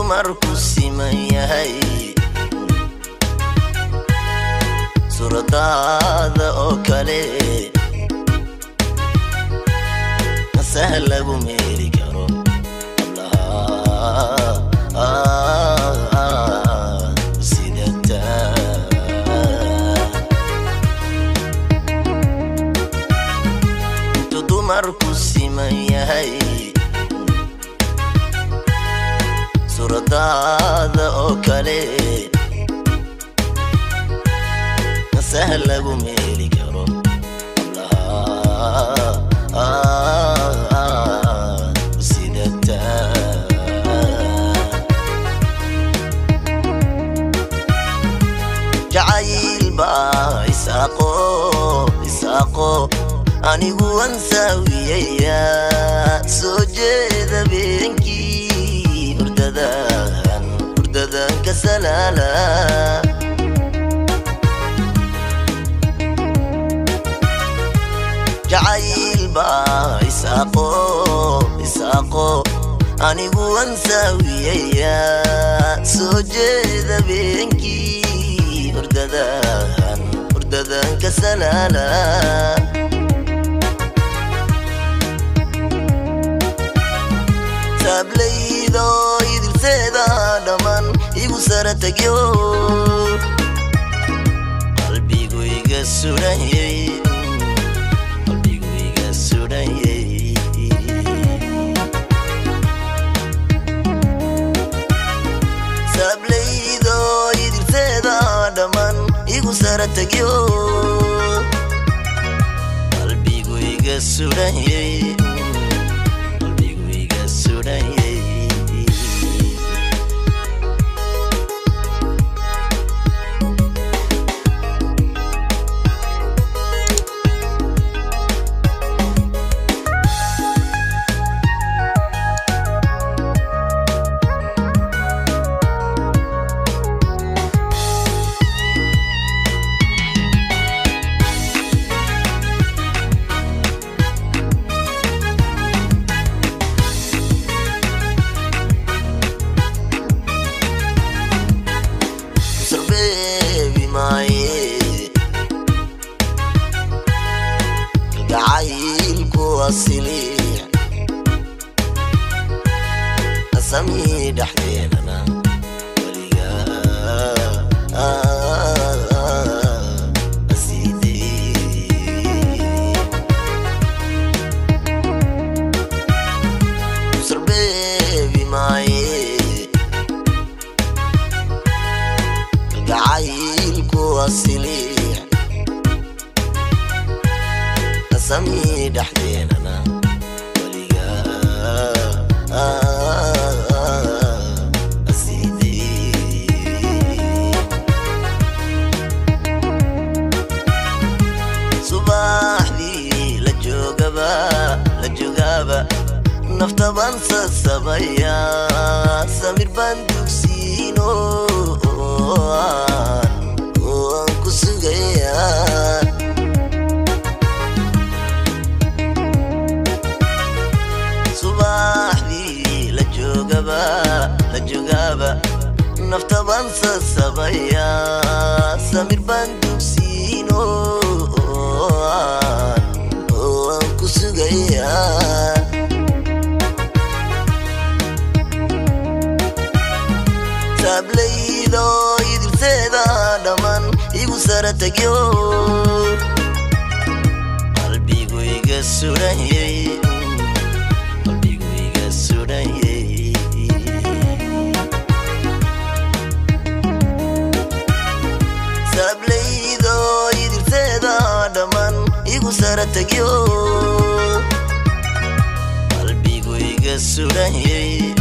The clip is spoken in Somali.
markusi mayahay suradada oo kale sahla gumeri karo ablaha sidata tudu markusi mayahay suradada oo kale sahla gumeri karo sidata jacayl baa isaaqo anigu ansawiyaya soo jeeda beenkii hurdadan ka salaala jacayl baa isaaqo anigu ansawiyaya soo jeeda beenkii hurdadan ka salaala sablaydo idilseeda dhaman igu sara tagyo qalbigu iga surayay sablaydo idilseeda dhaman igu sara tagyo qalbigu iga surayay أسمي دحديننا وليا أسيدي وصر بيبي معي القعايل كواسلي أسمي دحديننا nafta baan sasabaya samir baan dugsiino aan ku sugaya subaxdii la joogaba nafta baan sasabaya samir baan dugsiino aan ku sugaya sablaydo idilseeda dhaman igu sara tagyo qalbigu iga surayay sablaydo igu saratagyo qalbigu iga suranyay